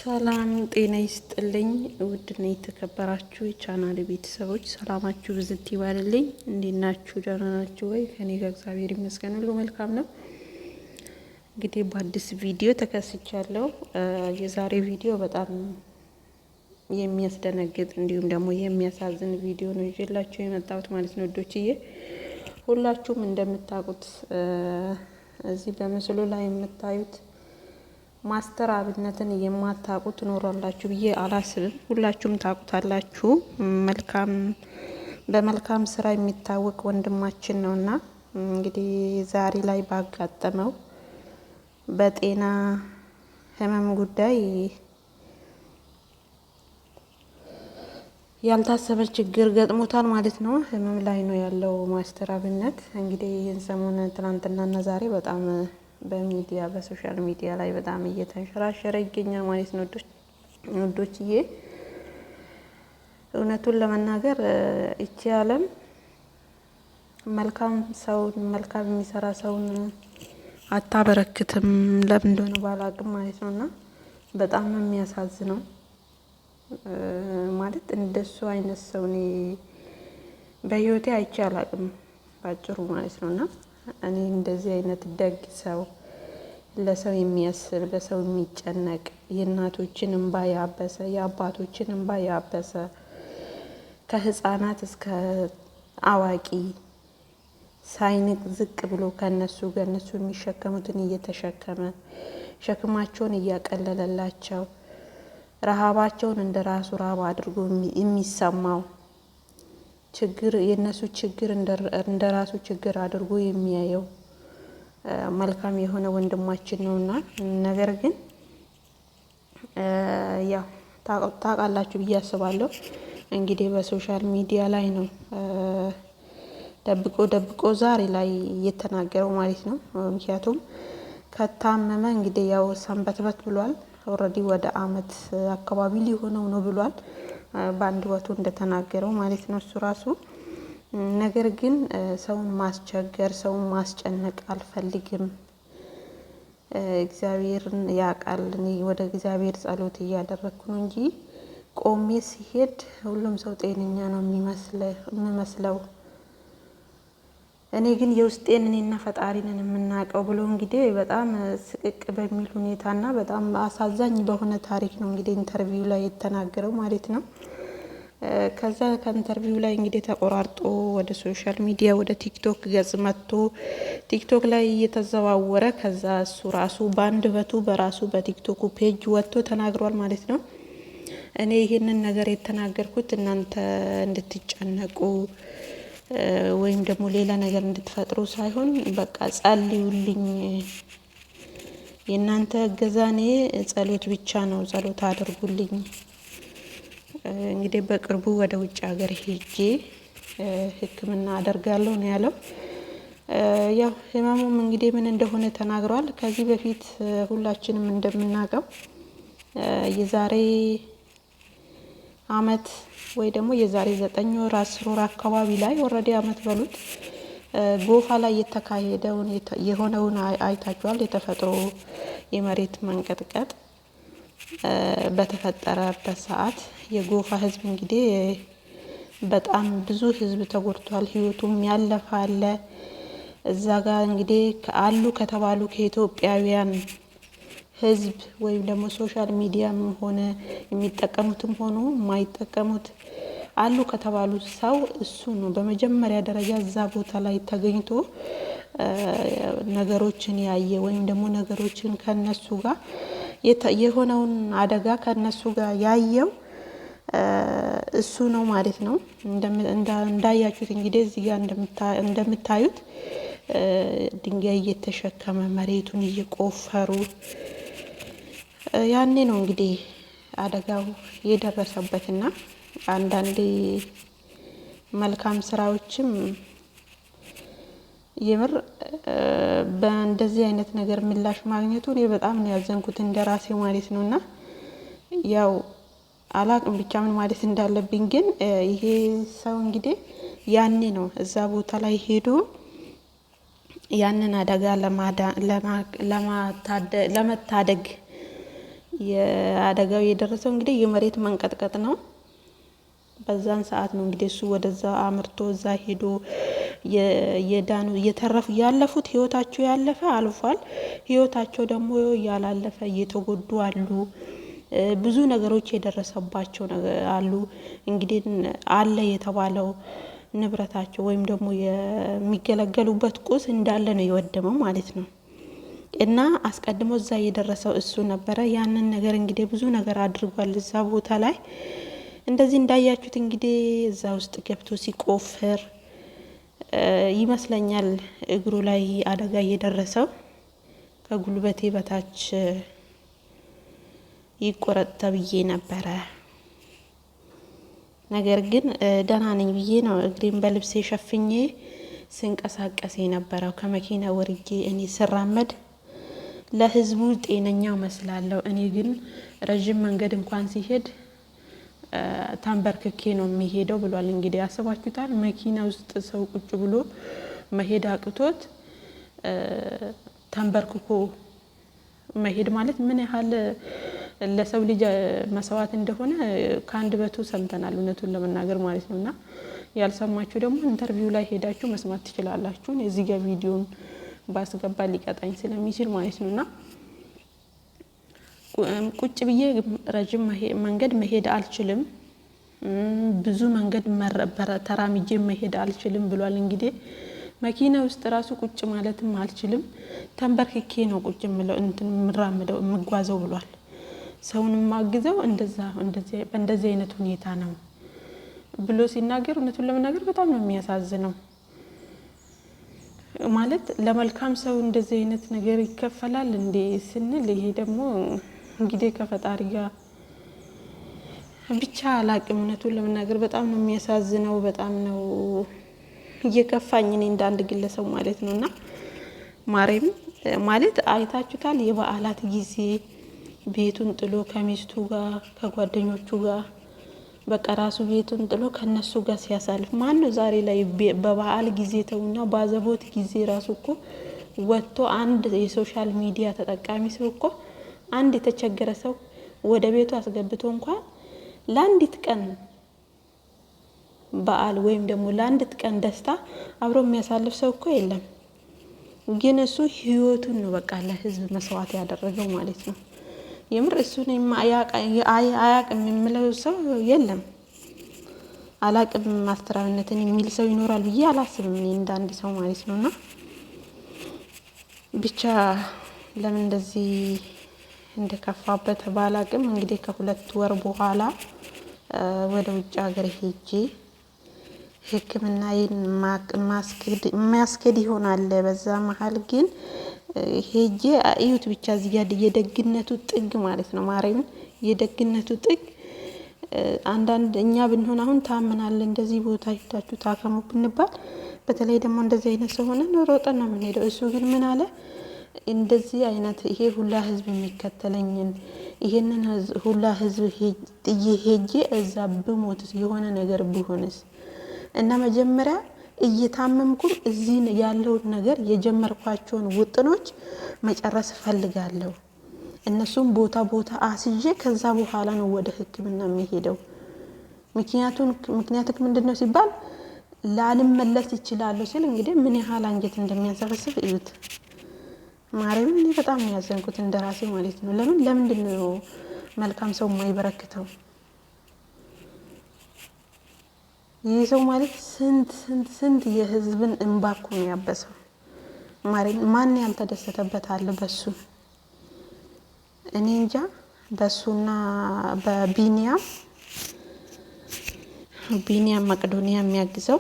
ሰላም ጤና ይስጥልኝ። ውድና የተከበራችሁ የቻናል ቤተሰቦች ሰላማችሁ ብዝት ይባልልኝ። እንዴት ናችሁ? ደህና ናችሁ ወይ? ከኔ ጋር እግዚአብሔር ይመስገን ሁሉ መልካም ነው። እንግዲህ በአዲስ ቪዲዮ ተከስቻለሁ። የዛሬ ቪዲዮ በጣም የሚያስደነግጥ እንዲሁም ደግሞ የሚያሳዝን ቪዲዮ ነው ይዤላችሁ የመጣሁት ማለት ነው ውዶችዬ። ሁላችሁም እንደምታውቁት እዚህ በምስሉ ላይ የምታዩት ማስተር አብነትን የማታውቁ ትኖራላችሁ ብዬ አላስብም። ሁላችሁም ታውቁታላችሁ። በመልካም ስራ የሚታወቅ ወንድማችን ነውና እንግዲህ ዛሬ ላይ ባጋጠመው በጤና ህመም ጉዳይ ያልታሰበ ችግር ገጥሞታል ማለት ነው። ህመም ላይ ነው ያለው ማስተር አብነት። እንግዲህ ይህን ሰሞን ትናንትናና ዛሬ በጣም በሚዲያ በሶሻል ሚዲያ ላይ በጣም እየተንሸራሸረ ይገኛል ማለት ነው ውዶችዬ። እውነቱን ለመናገር እቺ ዓለም መልካም የሚሰራ ሰውን አታበረክትም። ለምን እንደሆነ ባላቅም ማለት ነውና በጣም ነው የሚያሳዝነው። ማለት እንደሱ አይነት ሰው እኔ በህይወቴ አይቼ አላቅም ባጭሩ ማለት ነውና እኔ እንደዚህ አይነት ደግ ሰው፣ ለሰው የሚያስብ፣ ለሰው የሚጨነቅ፣ የእናቶችን እንባ ያበሰ፣ የአባቶችን እንባ ያበሰ፣ ከህፃናት እስከ አዋቂ ሳይንቅ ዝቅ ብሎ ከነሱ የሚሸከሙትን እየተሸከመ ሸክማቸውን እያቀለለላቸው ረሃባቸውን እንደ ራሱ ረሃብ አድርጎ የሚሰማው ችግር የነሱ ችግር እንደ ራሱ ችግር አድርጎ የሚያየው መልካም የሆነ ወንድማችን ነውና፣ ነገር ግን ያው ታውቃላችሁ ብዬ አስባለሁ። እንግዲህ በሶሻል ሚዲያ ላይ ነው ደብቆ ዛሬ ላይ እየተናገረው ማለት ነው። ምክንያቱም ከታመመ እንግዲህ ያው ሰንበትበት ብሏል። ኦልሬዲ ወደ አመት አካባቢ ሊሆነው ነው ብሏል በአንድ ወቱ እንደተናገረው ማለት ነው እሱ ራሱ። ነገር ግን ሰውን ማስቸገር፣ ሰውን ማስጨነቅ አልፈልግም። እግዚአብሔርን ያውቃል። እኔ ወደ እግዚአብሔር ጸሎት እያደረግኩ ነው እንጂ ቆሜ ሲሄድ ሁሉም ሰው ጤነኛ ነው የሚመስለው። እኔ ግን የውስጤን እኔና ፈጣሪንን የምናውቀው ብሎ እንግዲህ በጣም ስቅቅ በሚል ሁኔታና በጣም አሳዛኝ በሆነ ታሪክ ነው እንግዲህ ኢንተርቪው ላይ የተናገረው ማለት ነው። ከዛ ከኢንተርቪው ላይ እንግዲህ ተቆራርጦ ወደ ሶሻል ሚዲያ ወደ ቲክቶክ ገጽ መጥቶ ቲክቶክ ላይ እየተዘዋወረ ከዛ እሱ ራሱ በአንደበቱ በራሱ በቲክቶኩ ፔጅ ወጥቶ ተናግሯል ማለት ነው። እኔ ይሄንን ነገር የተናገርኩት እናንተ እንድትጨነቁ ወይም ደግሞ ሌላ ነገር እንድትፈጥሩ ሳይሆን በቃ ጸልዩልኝ፣ የእናንተ እገዛ እኔ ጸሎት ብቻ ነው፣ ጸሎት አድርጉልኝ። እንግዲህ በቅርቡ ወደ ውጭ ሀገር ሄጄ ሕክምና አደርጋለሁ ነው ያለው። ያው ህመሙም እንግዲህ ምን እንደሆነ ተናግሯል። ከዚህ በፊት ሁላችንም እንደምናውቀው የዛሬ አመት ወይ ደግሞ የዛሬ 9 ወር 10 ወር አካባቢ ላይ ኦልሬዲ አመት በሉት ጎፋ ላይ የሆነውን አይታችኋል። የተፈጥሮ የመሬት መንቀጥቀጥ በተፈጠረበት ሰዓት የጎፋ ህዝብ እንግዲህ በጣም ብዙ ህዝብ ተጎድቷል። ህይወቱም ያለፈ አለ። እዛ ጋር እንግዲህ አሉ ከተባሉ ከኢትዮጵያውያን ህዝብ ወይም ደግሞ ሶሻል ሚዲያም ሆነ የሚጠቀሙትም ሆኖ የማይጠቀሙት አሉ ከተባሉ ሰው እሱ ነው በመጀመሪያ ደረጃ እዛ ቦታ ላይ ተገኝቶ ነገሮችን ያየ ወይም ደግሞ ነገሮችን ከነሱ ጋር የሆነውን አደጋ ከነሱ ጋር ያየው እሱ ነው ማለት ነው። እንዳያችሁት እንግዲህ እዚህ ጋር እንደምታዩት ድንጋይ እየተሸከመ መሬቱን እየቆፈሩ ያኔ ነው እንግዲህ አደጋው የደረሰበትና አንዳንዴ መልካም ስራዎችም የምር በእንደዚህ አይነት ነገር ምላሽ ማግኘቱ እኔ በጣም ነው ያዘንኩት እንደራሴ ማለት ነውና ያው አላቅም ብቻ ምን ማለት እንዳለብኝ። ግን ይሄ ሰው እንግዲህ ያኔ ነው እዛ ቦታ ላይ ሄዶ ያንን አደጋ ለመታደግ የአደጋው የደረሰው እንግዲህ የመሬት መንቀጥቀጥ ነው። በዛን ሰዓት ነው እንግዲህ እሱ ወደዛ አምርቶ እዛ ሄዶ የዳኑ የተረፉ ያለፉት ህይወታቸው ያለፈ አልፏል። ህይወታቸው ደግሞ ያላለፈ እየተጎዱ አሉ። ብዙ ነገሮች የደረሰባቸው አሉ። እንግዲህ አለ የተባለው ንብረታቸው ወይም ደግሞ የሚገለገሉበት ቁስ እንዳለ ነው የወደመው ማለት ነው። እና አስቀድሞ እዛ የደረሰው እሱ ነበረ። ያንን ነገር እንግዲህ ብዙ ነገር አድርጓል እዛ ቦታ ላይ እንደዚህ እንዳያችሁት እንግዲህ እዛ ውስጥ ገብቶ ሲቆፍር ይመስለኛል እግሩ ላይ አደጋ እየደረሰው ከጉልበቴ በታች ይቆረጥ ተብዬ ነበረ። ነገር ግን ደህና ነኝ ብዬ ነው እግሬን በልብሴ ሸፍኜ ስንቀሳቀስ የነበረው። ከመኪና ወርጄ እኔ ስራመድ ለህዝቡ ጤነኛ መስላለሁ። እኔ ግን ረጅም መንገድ እንኳን ሲሄድ ተንበርክኬ ነው የሚሄደው ብሏል። እንግዲህ ያስባችሁታል መኪና ውስጥ ሰው ቁጭ ብሎ መሄድ አቅቶት ተንበርክኮ መሄድ ማለት ምን ያህል ለሰው ልጅ መስዋዕት እንደሆነ ከአንድ በቱ ሰምተናል፣ እውነቱን ለመናገር ማለት ነውና ያልሰማችሁ ደግሞ ኢንተርቪው ላይ ሄዳችሁ መስማት ትችላላችሁ። እዚህ ጋር ቪዲዮን ባስገባ ሊቀጣኝ ስለሚችል ማለት ነውና ቁጭ ብዬ ረጅም መንገድ መሄድ አልችልም፣ ብዙ መንገድ ተራምጄ መሄድ አልችልም ብሏል። እንግዲህ መኪና ውስጥ ራሱ ቁጭ ማለትም አልችልም፣ ተንበርክኬ ነው ቁጭ ምለው እንትን ምራመደው ምጓዘው ብሏል። ሰውን ማግዘው በእንደዚህ አይነት ሁኔታ ነው ብሎ ሲናገር እውነቱን ለመናገር በጣም ነው የሚያሳዝነው። ማለት ለመልካም ሰው እንደዚህ አይነት ነገር ይከፈላል እንዴ ስንል ይሄ ደግሞ እንግዲህ ከፈጣሪ ጋር ብቻ አላቅም። እውነቱን ለመናገር በጣም ነው የሚያሳዝነው። በጣም ነው እየከፋኝ እኔ እንዳንድ ግለሰብ ማለት ነውና ማርያም ማለት አይታችሁታል። የበዓላት ጊዜ ቤቱን ጥሎ ከሚስቱ ጋር ከጓደኞቹ ጋር በቃ ራሱ ቤቱን ጥሎ ከነሱ ጋር ሲያሳልፍ ማን ነው ዛሬ ላይ በበዓል ጊዜ ተውና ባዘቦት ጊዜ ራሱ እኮ ወጥቶ አንድ የሶሻል ሚዲያ ተጠቃሚ ሰው እኮ አንድ የተቸገረ ሰው ወደ ቤቱ አስገብቶ እንኳን ለአንዲት ቀን በዓል ወይም ደግሞ ለአንዲት ቀን ደስታ አብሮ የሚያሳልፍ ሰው እኮ የለም። ግን እሱ ህይወቱን ነው በቃ ለህዝብ መስዋዕት ያደረገው ማለት ነው። የምር እሱን አያቅም የምለው ሰው የለም። አላቅም ማስተራዊነትን የሚል ሰው ይኖራል ብዬ አላስብም እኔ እንዳንድ ሰው ማለት ነውና ብቻ ለምን እንደዚህ እንደከፋበት ባላቅም እንግዲህ ከ2 ወር በኋላ ወደ ውጭ ሀገር ሄጄ ሕክምናዬን ማስከድ ይሆናል። በዛ መሀል ግን ሄጄ እዩት ብቻ እዚህ ጋር የደግነቱ ጥግ ማለት ነው። ማርያምን የደግነቱ ጥግ አንዳንድ እኛ ብንሆን አሁን ታምናል እንደዚህ ቦታ ሄዳችሁ ታከሙ ብንባል በተለይ ደግሞ እንደዚህ አይነት ሰው ሆነ ሮጠን ነው የምንሄደው። እሱ ግን ምን አለ እንደዚህ አይነት ይሄ ሁላ ህዝብ የሚከተለኝን ይሄንን ሁላ ህዝብ ሄጄ እዛ ብሞትስ የሆነ ነገር ቢሆንስ እና መጀመሪያ እየታመምኩም እዚህ ያለውን ነገር የጀመርኳቸውን ውጥኖች መጨረስ ፈልጋለሁ። እነሱም ቦታ አስይዤ ከዛ በኋላ ነው ወደ ህክምና የሚሄደው። ምክንያቱም ምንድነው ሲባል ላልመለስ ይችላል ሲል እንግዲህ ምን ያህል አንጀት እንደሚያሰበስብ እዩት። ማርያምን እኔ በጣም ያዘንኩት እንደራሴ ማለት ነው። ለምንድነው መልካም ሰው የማይበረክተው? ይህ ሰው ማለት ስንት የህዝብን እንባ እኮ ነው ያበሰው። ማን ያልተደሰተበት አለ በሱ? እኔ እንጃ። በሱና በቢኒያም መቅዶኒያ የሚያግዘው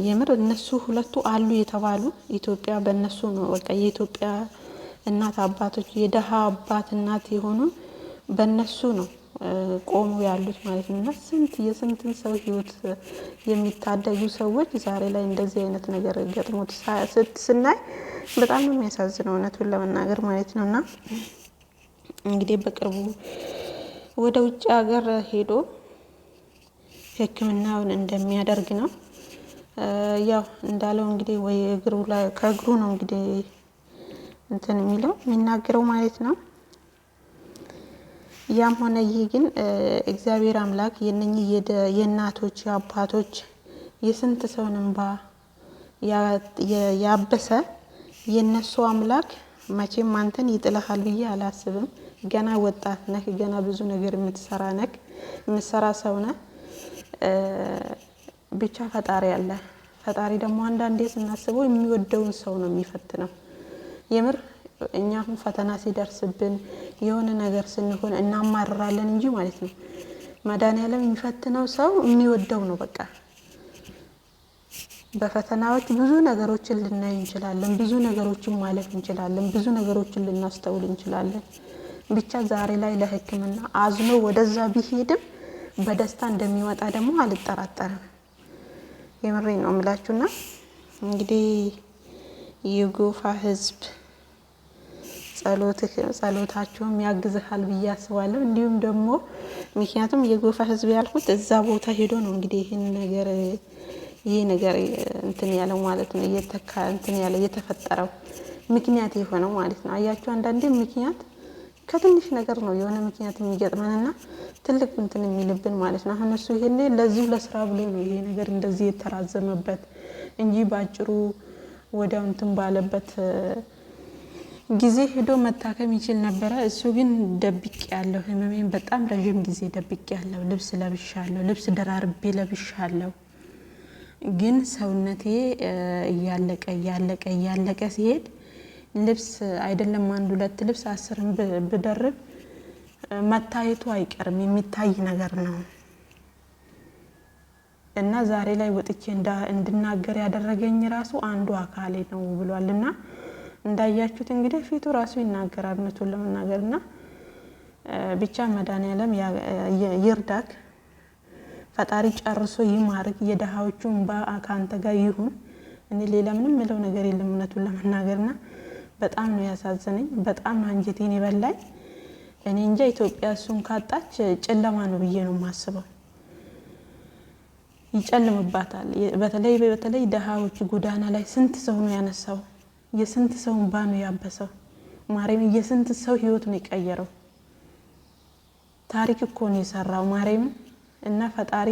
የምር እነሱ ሁለቱ አሉ የተባሉ ኢትዮጵያ በእነሱ ነው በቃ የኢትዮጵያ እናት አባቶች የደሃ አባት እናት የሆኑ በእነሱ ነው ቆሙ ያሉት ማለት ነውና የስንትን ሰው ህይወት የሚታደጉ ሰዎች ዛሬ ላይ እንደዚህ አይነት ነገር ገጥሞት ስናይ በጣም ነው የሚያሳዝነው እውነቱን ለመናገር ማለት ነውና እንግዲህ በቅርቡ ወደ ውጭ ሀገር ሄዶ ሕክምናውን እንደሚያደርግ ነው ያው እንዳለው እንግዲህ ወይ ከእግሩ ነው እንግዲህ እንትን የሚናገረው ማለት ነው። ያም ሆነ ይህ ግን እግዚአብሔር አምላክ የነኚህ የእናቶች የአባቶች የስንት ሰውን እንባ ያበሰ የነሱ አምላክ መቼም አንተን ይጥልሃል ብዬ አላስብም። ገና ወጣት ነህ፣ ገና ብዙ ነገር የምትሰራ ሰው ነህ። ብቻ ፈጣሪ አለ። ፈጣሪ ደግሞ አንዳንዴ ስናስበው የሚወደውን ሰው ነው የሚፈትነው። የምር እኛ አሁን ፈተና ሲደርስብን የሆነ ነገር ስንሆን እናማርራለን እንጂ ማለት ነው። መድኃኒዓለም የሚፈትነው ሰው የሚወደው ነው። በቃ በፈተናዎች ብዙ ነገሮችን ልናይ እንችላለን፣ ብዙ ነገሮችን ማለፍ እንችላለን፣ ብዙ ነገሮችን ልናስተውል እንችላለን። ብቻ ዛሬ ላይ ለሕክምና አዝኖ ወደዛ ቢሄድም በደስታ እንደሚወጣ ደግሞ አልጠራጠርም። የምሬ ነው የምላችሁና እንግዲህ የጎፋ ህዝብ ጸሎታቸውም ያግዝሃል ብዬ አስባለሁ። እንዲሁም ደግሞ ምክንያቱም የጎፋ ህዝብ ያልኩት እዛ ቦታ ሄዶ ነው እንግዲህ ይሄ ነገር እንትን ያለው ማለት ነው፣ የተፈጠረው ምክንያት የሆነው ማለት ነው። አያችሁ አንዳንዴ ምክንያት ከትንሽ ነገር ነው የሆነ ምክንያት የሚገጥመንና ትልቅ እንትን የሚልብን ማለት ነው። አሁን እሱ ይሄኔ ለዚሁ ለስራ ብሎ ነው ይሄ ነገር እንደዚህ የተራዘመበት እንጂ ባጭሩ ወዲያው እንትን ባለበት ጊዜ ሄዶ መታከም ይችል ነበረ። እሱ ግን ደብቄ ያለው ህመሜን በጣም ረጅም ጊዜ ደብቄ ያለው ልብስ ለብሻለሁ፣ ልብስ ደራርቤ ለብሻለሁ። ግን ሰውነቴ እያለቀ ሲሄድ ልብስ አይደለም አንድ ሁለት ልብስ 10 ብደርብ መታየቱ አይቀርም፣ የሚታይ ነገር ነው። እና ዛሬ ላይ ወጥቼ እንድናገር ያደረገኝ ራሱ አንዱ አካሌ ነው ብሏልና እንዳያችሁት እንግዲህ ፊቱ ራሱ ይናገራል እውነቱን ለመናገርና ብቻ መድኃኒዓለም ይርዳክ፣ ፈጣሪ ጨርሶ ይማርክ፣ የደሃዎቹ እንባ ካንተ ጋር ይሁን። እኔ ሌላ ምንም ምለው ነገር የለም እውነቱን ለመናገርና በጣም ነው ያሳዘነኝ፣ በጣም ነው አንጀቴን ይበላኝ። እኔ እንጃ ኢትዮጵያ እሱን ካጣች ጨለማ ነው ብዬ ነው የማስበው። ይጨልምባታል። በተለይ ደሃዎች ጎዳና ላይ ስንት ሰው ነው ያነሳው፣ የስንት ሰው እንባ ነው ያበሰው። ማርያም የስንት ሰው ህይወት ነው የቀየረው። ታሪክ እኮ ነው የሰራው ማርያም። እና ፈጣሪ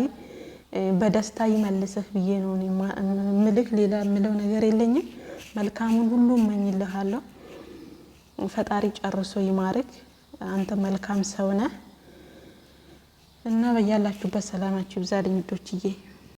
በደስታ ይመልስህ ብዬ ነው ምልክ። ሌላ ምለው ነገር የለኝም። መልካሙን ሁሉ እመኝልሃለሁ። ፈጣሪ ጨርሶ ይማርክ። አንተ መልካም ሰው ነህ እና በያላችሁበት ሰላማችሁ ይብዛልኝ ውዶችዬ።